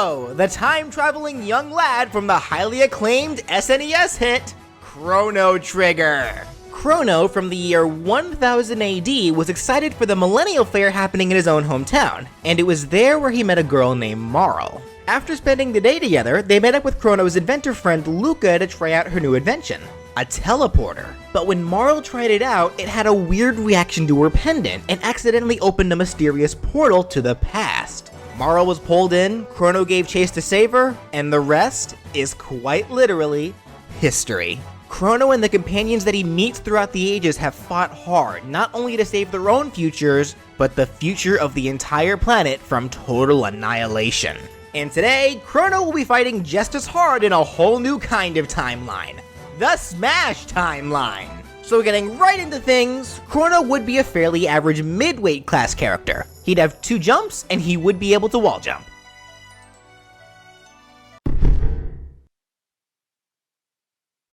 Chrono, the time-traveling young lad from the highly acclaimed SNES hit, Chrono Trigger. Crono, from the year 1000 AD, was excited for the Millennial Fair happening in his own hometown, and it was there where he met a girl named Marl. After spending the day together, they met up with Crono's inventor friend Luca to try out her new invention, a teleporter. But when Marl tried it out, it had a weird reaction to her pendant and accidentally opened a mysterious portal to the past. Marl was pulled in, Crono gave chase to save her, and the rest is quite literally history. Crono and the companions that he meets throughout the ages have fought hard, not only to save their own futures, but the future of the entire planet from total annihilation. And today, Crono will be fighting just as hard in a whole new kind of timeline, the Smash timeline. So getting right into things, Crono would be a fairly average mid-weight class character. He'd have 2 jumps, and he would be able to wall jump.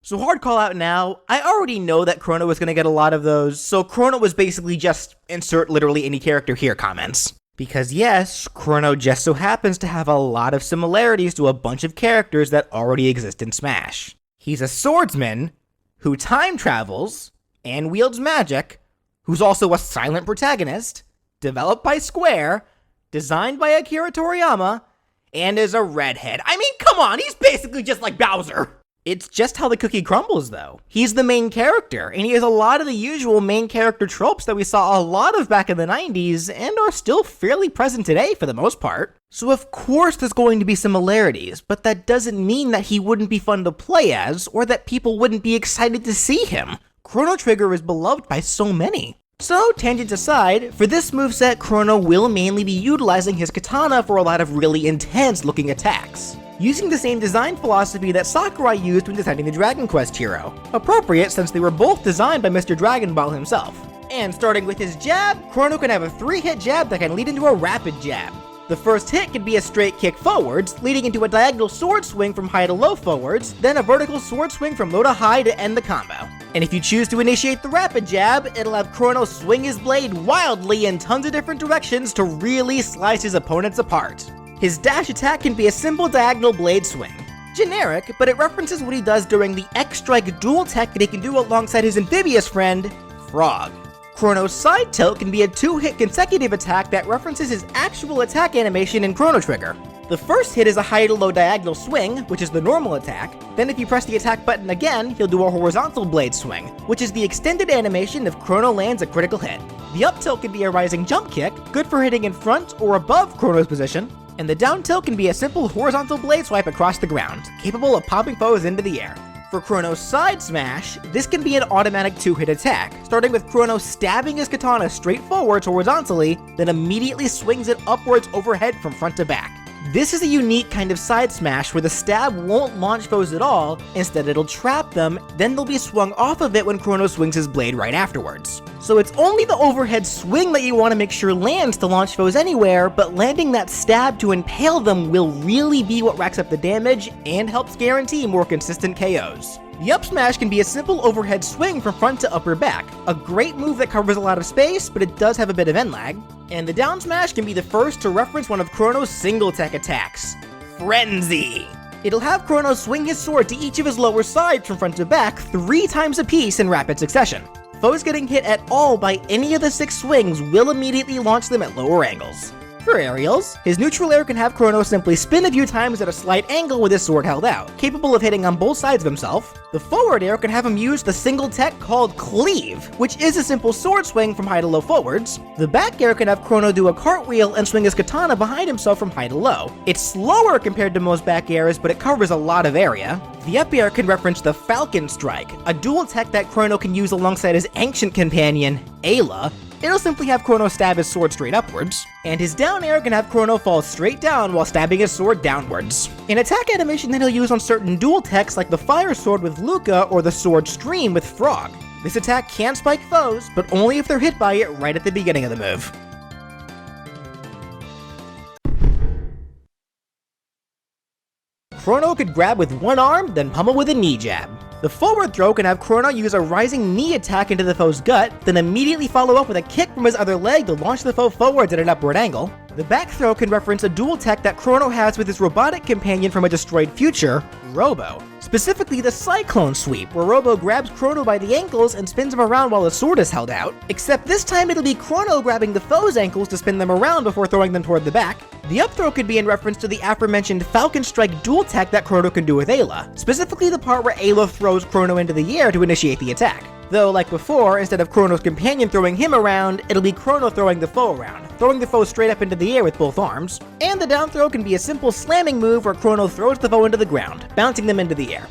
So hard call out now, I already know that Crono was going to get a lot of those, so Crono was basically just insert literally any character here comments. Because yes, Crono just so happens to have a lot of similarities to a bunch of characters that already exist in Smash. He's a swordsman, who time travels, and wields magic, who's also a silent protagonist, developed by Square, designed by Akira Toriyama, and is a redhead. I mean, come on, he's basically just like Bowser! It's just how the cookie crumbles, though. He's the main character, and he has a lot of the usual main character tropes that we saw a lot of back in the 90s, and are still fairly present today for the most part. So of course there's going to be similarities, but that doesn't mean that he wouldn't be fun to play as, or that people wouldn't be excited to see him. Chrono Trigger is beloved by so many. So, tangents aside, for this moveset, Crono will mainly be utilizing his katana for a lot of really intense looking attacks, using the same design philosophy that Sakurai used when designing the Dragon Quest hero. Appropriate since they were both designed by Mr. Dragon Ball himself. And starting with his jab, Crono can have a 3-hit jab that can lead into a rapid jab. The first hit can be a straight kick forwards, leading into a diagonal sword swing from high to low forwards, then a vertical sword swing from low to high to end the combo. And if you choose to initiate the rapid jab, it'll have Crono swing his blade wildly in tons of different directions to really slice his opponents apart. His dash attack can be a simple diagonal blade swing. Generic, but it references what he does during the X-Strike dual tech that he can do alongside his amphibious friend, Frog. Crono's side tilt can be a 2-hit consecutive attack that references his actual attack animation in Chrono Trigger. The first hit is a high to low diagonal swing, which is the normal attack. Then if you press the attack button again, he'll do a horizontal blade swing, which is the extended animation if Crono lands a critical hit. The up tilt can be a rising jump kick, good for hitting in front or above Crono's position. And the down tilt can be a simple horizontal blade swipe across the ground, capable of popping foes into the air. For Crono's side smash, this can be an automatic 2-hit attack, starting with Crono stabbing his katana straight forwards horizontally, then immediately swings it upwards overhead from front to back. This is a unique kind of side smash where the stab won't launch foes at all, instead it'll trap them, then they'll be swung off of it when Crono swings his blade right afterwards. So it's only the overhead swing that you want to make sure lands to launch foes anywhere, but landing that stab to impale them will really be what racks up the damage and helps guarantee more consistent KOs. The up smash can be a simple overhead swing from front to upper back, a great move that covers a lot of space, but it does have a bit of end lag. And the down smash can be the first to reference one of Crono's single tech attacks, Frenzy. It'll have Crono swing his sword to each of his lower sides from front to back 3 times apiece in rapid succession. Foes getting hit at all by any of the 6 swings will immediately launch them at lower angles. For aerials, his neutral air can have Crono simply spin a few times at a slight angle with his sword held out, capable of hitting on both sides of himself. The forward air can have him use the single tech called Cleave, which is a simple sword swing from high to low forwards. The back air can have Crono do a cartwheel and swing his katana behind himself from high to low. It's slower compared to most back airs, but it covers a lot of area. The up air can reference the Falcon Strike, a dual tech that Crono can use alongside his ancient companion, Ayla. It'll simply have Crono stab his sword straight upwards, and his down air can have Crono fall straight down while stabbing his sword downwards. An attack animation that he'll use on certain dual techs like the Fire Sword with Luca or the Sword Stream with Frog. This attack can spike foes, but only if they're hit by it right at the beginning of the move. Crono could grab with one arm, then pummel with a knee jab. The forward throw can have Crono use a rising knee attack into the foe's gut, then immediately follow up with a kick from his other leg to launch the foe forwards at an upward angle. The back throw can reference a dual tech that Chrono has with his robotic companion from a destroyed future, Robo. Specifically the Cyclone Sweep, where Robo grabs Chrono by the ankles and spins him around while his sword is held out, except this time it'll be Chrono grabbing the foe's ankles to spin them around before throwing them toward the back. The up throw could be in reference to the aforementioned Falcon Strike dual tech that Chrono can do with Ayla, specifically the part where Ayla throws Chrono into the air to initiate the attack. Though, like before, instead of Chrono's companion throwing him around, it'll be Chrono throwing the foe around, throwing the foe straight up into the air with both arms. And the down throw can be a simple slamming move where Chrono throws the foe into the ground, bouncing them into the air.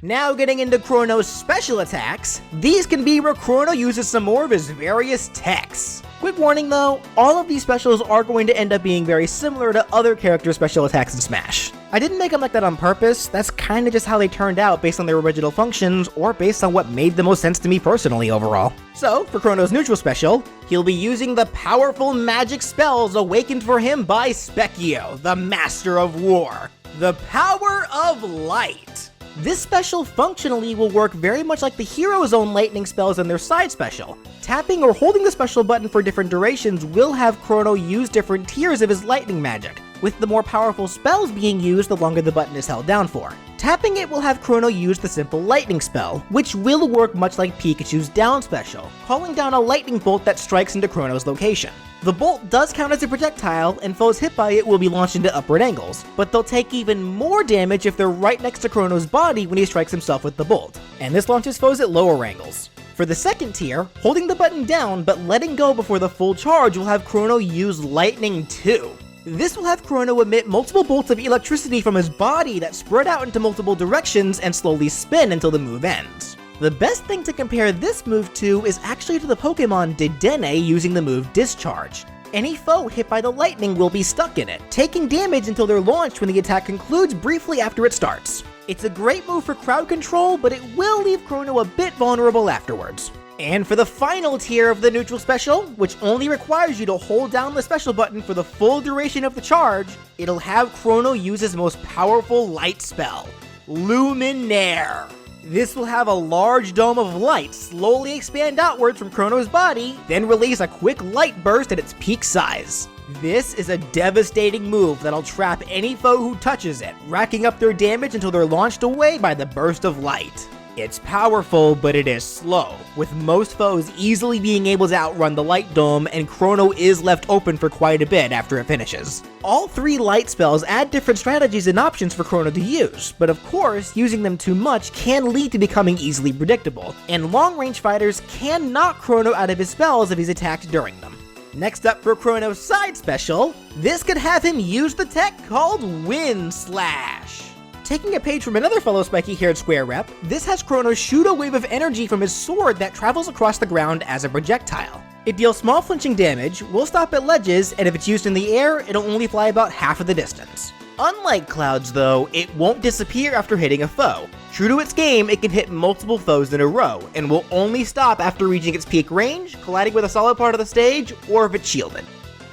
Now getting into Chrono's special attacks, these can be where Chrono uses some more of his various techs. Quick warning though, all of these specials are going to end up being very similar to other characters' special attacks in Smash. I didn't make them like that on purpose, that's kinda just how they turned out based on their original functions, or based on what made the most sense to me personally overall. So, for Chrono's neutral special, he'll be using the powerful magic spells awakened for him by Specchio, the Master of War. The Power of Light. This special functionally will work very much like the hero's own lightning spells in their side special. Tapping or holding the special button for different durations will have Chrono use different tiers of his lightning magic, with the more powerful spells being used the longer the button is held down for. Tapping it will have Chrono use the simple lightning spell, which will work much like Pikachu's down special, calling down a lightning bolt that strikes into Chrono's location. The bolt does count as a projectile, and foes hit by it will be launched into upward angles, but they'll take even more damage if they're right next to Chrono's body when he strikes himself with the bolt, and this launches foes at lower angles. For the second tier, holding the button down but letting go before the full charge will have Chrono use Lightning 2. This will have Chrono emit multiple bolts of electricity from his body that spread out into multiple directions and slowly spin until the move ends. The best thing to compare this move to is actually to the Pokemon Dedenne using the move Discharge. Any foe hit by the lightning will be stuck in it, taking damage until they're launched when the attack concludes briefly after it starts. It's a great move for crowd control, but it will leave Chrono a bit vulnerable afterwards. And for the final tier of the neutral special, which only requires you to hold down the special button for the full duration of the charge, it'll have Chrono use his most powerful light spell, Luminaire. This will have a large dome of light slowly expand outwards from Chrono's body, then release a quick light burst at its peak size. This is a devastating move that'll trap any foe who touches it, racking up their damage until they're launched away by the burst of light. It's powerful, but it is slow, with most foes easily being able to outrun the light dome, and Chrono is left open for quite a bit after it finishes. All three light spells add different strategies and options for Chrono to use, but of course, using them too much can lead to becoming easily predictable, and long-range fighters can knock Chrono out of his spells if he's attacked during them. Next up for Chrono's side special, this could have him use the tech called Wind Slash. Taking a page from another fellow spiky-haired Square rep, this has Chrono shoot a wave of energy from his sword that travels across the ground as a projectile. It deals small flinching damage, will stop at ledges, and if it's used in the air, it'll only fly about half of the distance. Unlike Clouds though, it won't disappear after hitting a foe. True to its game, it can hit multiple foes in a row, and will only stop after reaching its peak range, colliding with a solid part of the stage, or if it's shielded.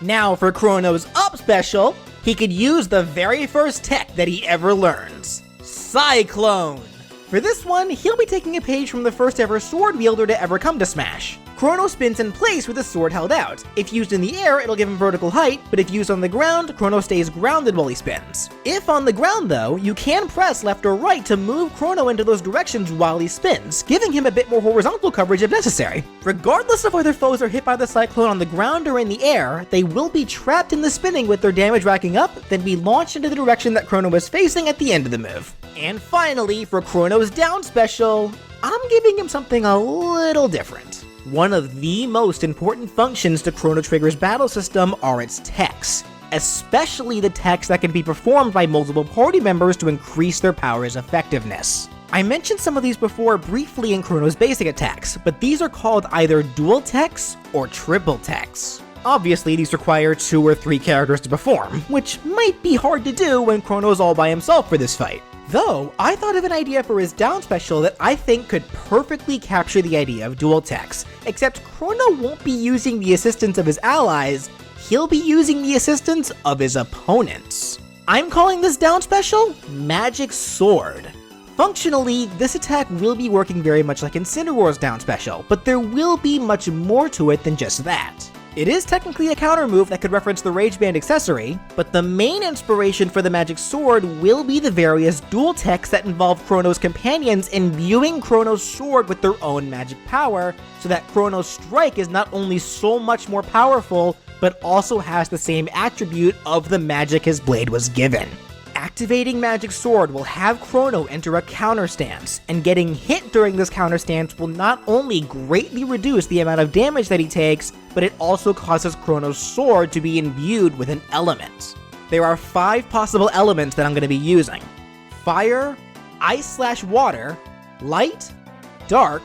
Now for Chrono's up special, he could use the very first tech that he ever learns, Cyclone. For this one, he'll be taking a page from the first ever sword wielder to ever come to Smash. Chrono spins in place with his sword held out. If used in the air, it'll give him vertical height, but if used on the ground, Chrono stays grounded while he spins. If on the ground though, you can press left or right to move Chrono into those directions while he spins, giving him a bit more horizontal coverage if necessary. Regardless of whether foes are hit by the Cyclone on the ground or in the air, they will be trapped in the spinning with their damage racking up, then be launched into the direction that Chrono was facing at the end of the move. And finally, for Chrono's down special, I'm giving him something a little different. One of the most important functions to Chrono Trigger's battle system are its techs, especially the techs that can be performed by multiple party members to increase their power's effectiveness. I mentioned some of these before briefly in Chrono's basic attacks, but these are called either dual techs or triple techs. Obviously, these require 2 or 3 characters to perform, which might be hard to do when Chrono's all by himself for this fight. Though, I thought of an idea for his down special that I think could perfectly capture the idea of dual techs, except Chrono won't be using the assistance of his allies, he'll be using the assistance of his opponents. I'm calling this down special Magic Sword. Functionally, this attack will be working very much like Incineroar's down special, but there will be much more to it than just that. It is technically a counter move that could reference the Rage Band accessory, but the main inspiration for the Magic Sword will be the various dual techs that involve Chrono's companions imbuing Chrono's sword with their own magic power, so that Chrono's strike is not only so much more powerful, but also has the same attribute of the magic his blade was given. Activating Magic Sword will have Chrono enter a counter stance, and getting hit during this counter stance will not only greatly reduce the amount of damage that he takes, but it also causes Chrono's sword to be imbued with an element. There are 5 possible elements that I'm going to be using: fire, ice/water, light, dark,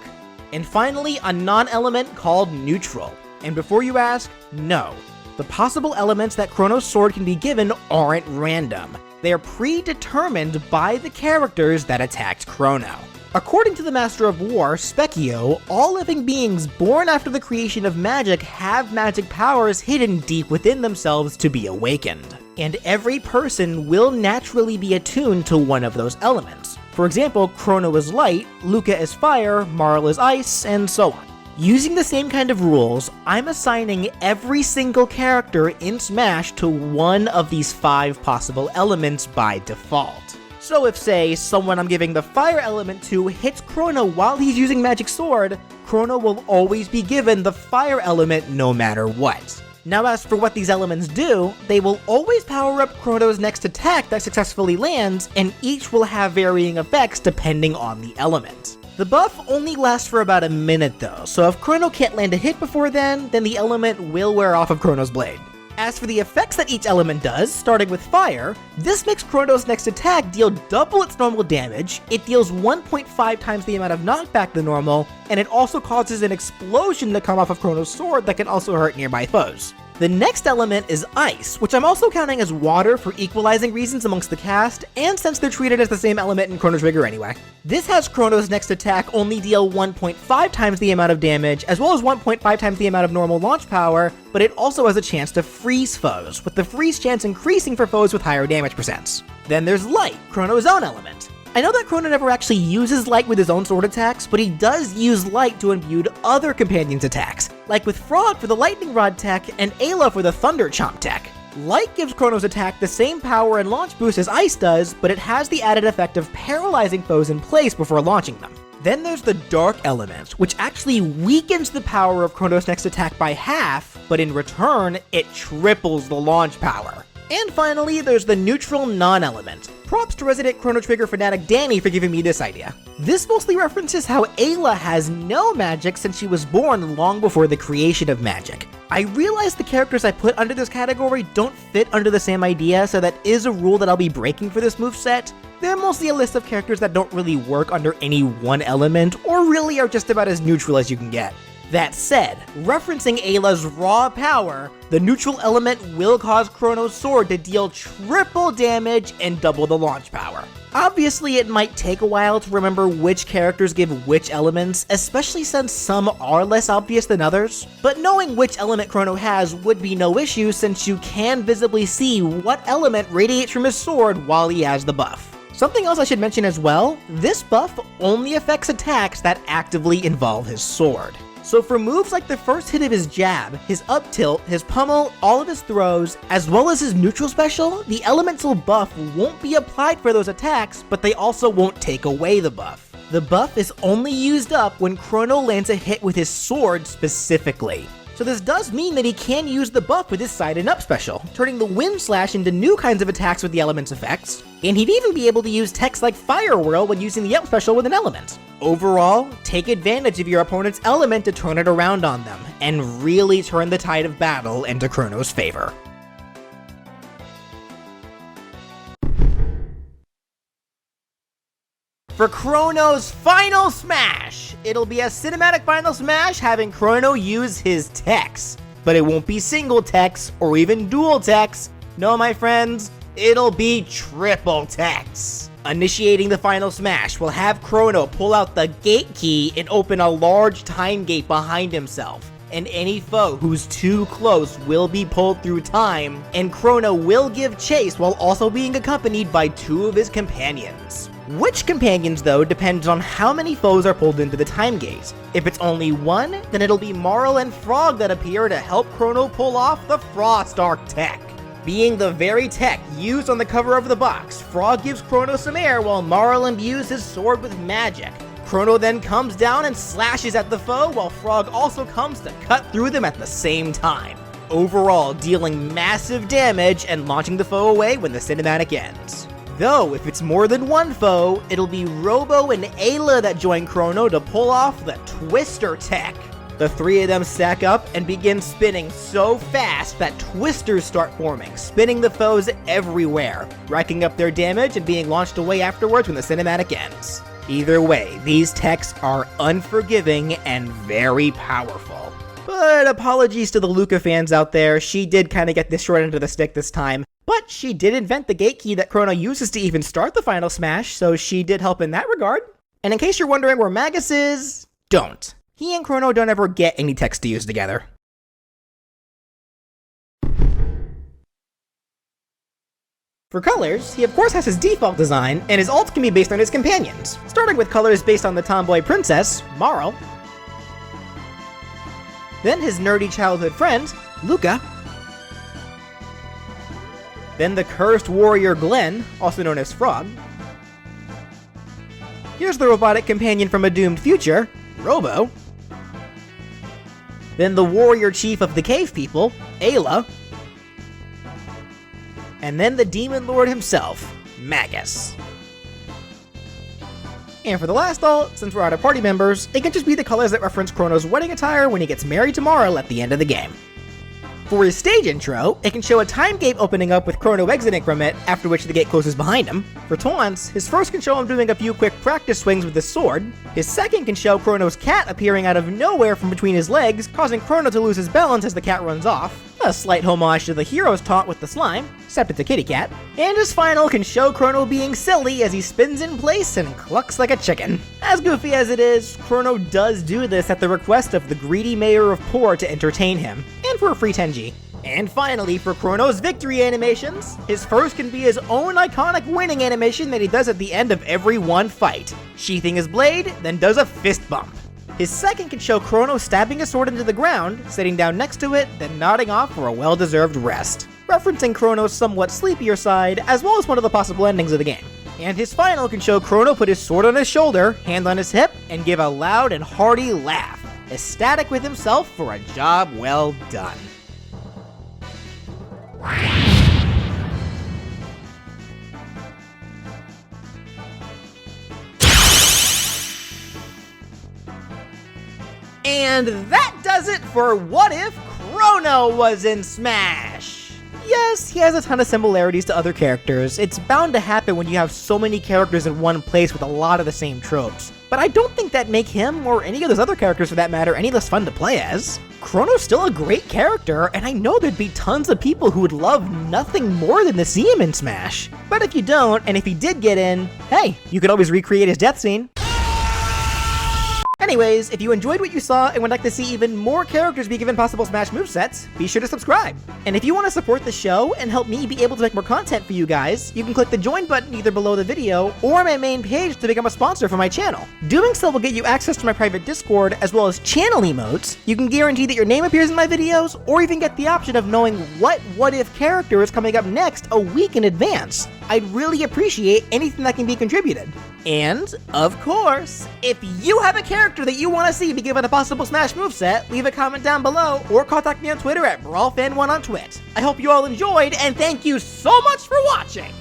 and finally a non-element called neutral. And before you ask, no. The possible elements that Chrono's sword can be given aren't random. They are predetermined by the characters that attacked Chrono. According to the Master of War, Specchio, all living beings born after the creation of magic have magic powers hidden deep within themselves to be awakened. And every person will naturally be attuned to one of those elements. For example, Chrono is light, Luca is fire, Marl is ice, and so on. Using the same kind of rules, I'm assigning every single character in Smash to one of these 5 possible elements by default. So if, say, someone I'm giving the fire element to hits Chrono while he's using Magic Sword, Chrono will always be given the fire element no matter what. Now as for what these elements do, they will always power up Chrono's next attack that successfully lands, and each will have varying effects depending on the element. The buff only lasts for about a minute though, so if Chrono can't land a hit before then the element will wear off of Chrono's blade. As for the effects that each element does, starting with fire, this makes Chrono's next attack deal double its normal damage, it deals 1.5 times the amount of knockback than normal, and it also causes an explosion to come off of Chrono's sword that can also hurt nearby foes. The next element is ice, which I'm also counting as water for equalizing reasons amongst the cast, and since they're treated as the same element in Chrono Trigger anyway. This has Chrono's next attack only deal 1.5 times the amount of damage, as well as 1.5 times the amount of normal launch power, but it also has a chance to freeze foes, with the freeze chance increasing for foes with higher damage percents. Then there's light, Chrono's own element. I know that Chrono never actually uses light with his own sword attacks, but he does use light to imbue other companions' attacks, like with Frog for the lightning rod tech and Ayla for the thunder chomp tech. Light gives Chrono's attack the same power and launch boost as ice does, but it has the added effect of paralyzing foes in place before launching them. Then there's the dark element, which actually weakens the power of Chrono's next attack by half, but in return, it triples the launch power. And finally, there's the neutral non-element. Props to resident Chrono Trigger fanatic Danny for giving me this idea. This mostly references how Ayla has no magic since she was born long before the creation of magic. I realize the characters I put under this category don't fit under the same idea, so that is a rule that I'll be breaking for this moveset. They're mostly a list of characters that don't really work under any one element, or really are just about as neutral as you can get. That said, referencing Ayla's raw power, the neutral element will cause Chrono's sword to deal triple damage and double the launch power. Obviously, it might take a while to remember which characters give which elements, especially since some are less obvious than others, but knowing which element Chrono has would be no issue since you can visibly see what element radiates from his sword while he has the buff. Something else I should mention as well, this buff only affects attacks that actively involve his sword. So for moves like the first hit of his jab, his up tilt, his pummel, all of his throws, as well as his neutral special, the elemental buff won't be applied for those attacks, but they also won't take away the buff. The buff is only used up when Chrono lands a hit with his sword specifically. So this does mean that he can use the buff with his side and up special, turning the Wind Slash into new kinds of attacks with the element's effects, and he'd even be able to use techs like Fire Whirl when using the up special with an element. Overall, take advantage of your opponent's element to turn it around on them, and really turn the tide of battle into Chrono's favor. For Chrono's final smash, it'll be a cinematic final smash having Chrono use his techs. But it won't be single techs or even dual techs. No, my friends, it'll be triple techs. Initiating the final smash will have Chrono pull out the gate key and open a large time gate behind himself. And any foe who's too close will be pulled through time, and Chrono will give chase while also being accompanied by 2 of his companions. Which companions, though, depends on how many foes are pulled into the time gaze. If it's only one, then it'll be Marl and Frog that appear to help Chrono pull off the Frost Arc tech. Being the very tech used on the cover of the box, Frog gives Chrono some air while Marl imbues his sword with magic. Chrono then comes down and slashes at the foe, while Frog also comes to cut through them at the same time, overall dealing massive damage and launching the foe away when the cinematic ends. Though, if it's more than one foe, it'll be Robo and Ayla that join Chrono to pull off the Twister tech. The three of them stack up and begin spinning so fast that twisters start forming, spinning the foes everywhere, racking up their damage and being launched away afterwards when the cinematic ends. Either way, these techs are unforgiving and very powerful. But apologies to the Luca fans out there, she did kind of get this short end of the stick this time. But she did invent the gate key that Chrono uses to even start the final smash, so she did help in that regard. And in case you're wondering where Magus is, don't. He and Chrono don't ever get any techs to use together. For colors, he of course has his default design, and his ult can be based on his companions, starting with colors based on the tomboy princess, Marl, then his nerdy childhood friend, Luca, then the cursed warrior Glenn, also known as Frog. Here's the robotic companion from a doomed future, Robo. Then the warrior chief of the cave people, Ayla. And then the demon lord himself, Magus. And for the last ult, since we're out of party members, it can just be the colors that reference Chrono's wedding attire when he gets married to Marl at the end of the game. For his stage intro, it can show a time gate opening up with Chrono exiting from it, after which the gate closes behind him. For taunts, his first can show him doing a few quick practice swings with his sword. His second can show Chrono's cat appearing out of nowhere from between his legs, causing Chrono to lose his balance as the cat runs off. A slight homage to the hero's taunt with the slime, except it's a kitty cat. And his final can show Chrono being silly as he spins in place and clucks like a chicken. As goofy as it is, Chrono does do this at the request of the greedy mayor of Poor to entertain him, and for a free 10G. And finally, for Chrono's victory animations, his first can be his own iconic winning animation that he does at the end of every one fight, sheathing his blade, then does a fist bump. His second can show Chrono stabbing his sword into the ground, sitting down next to it, then nodding off for a well-deserved rest, referencing Chrono's somewhat sleepier side, as well as one of the possible endings of the game. And his final can show Chrono put his sword on his shoulder, hand on his hip, and give a loud and hearty laugh, ecstatic with himself for a job well done. And that does it for What If Chrono Was in Smash! Yes, he has a ton of similarities to other characters. It's bound to happen when you have so many characters in one place with a lot of the same tropes. But I don't think that make him, or any of those other characters for that matter, any less fun to play as. Chrono's still a great character, and I know there'd be tons of people who would love nothing more than to see him in Smash. But if you don't, and if he did get in, hey, you could always recreate his death scene. Anyways, if you enjoyed what you saw and would like to see even more characters be given possible Smash movesets, be sure to subscribe. And if you want to support the show and help me be able to make more content for you guys, you can click the join button either below the video or my main page to become a sponsor for my channel. Doing so will get you access to my private Discord as well as channel emotes. You can guarantee that your name appears in my videos, or even get the option of knowing what if character is coming up next a week in advance. I'd really appreciate anything that can be contributed. And, of course, if you have a character that you want to see be given a possible Smash moveset, leave a comment down below or contact me on Twitter at BrawlFan1 on Twit. I hope you all enjoyed, and thank you so much for watching!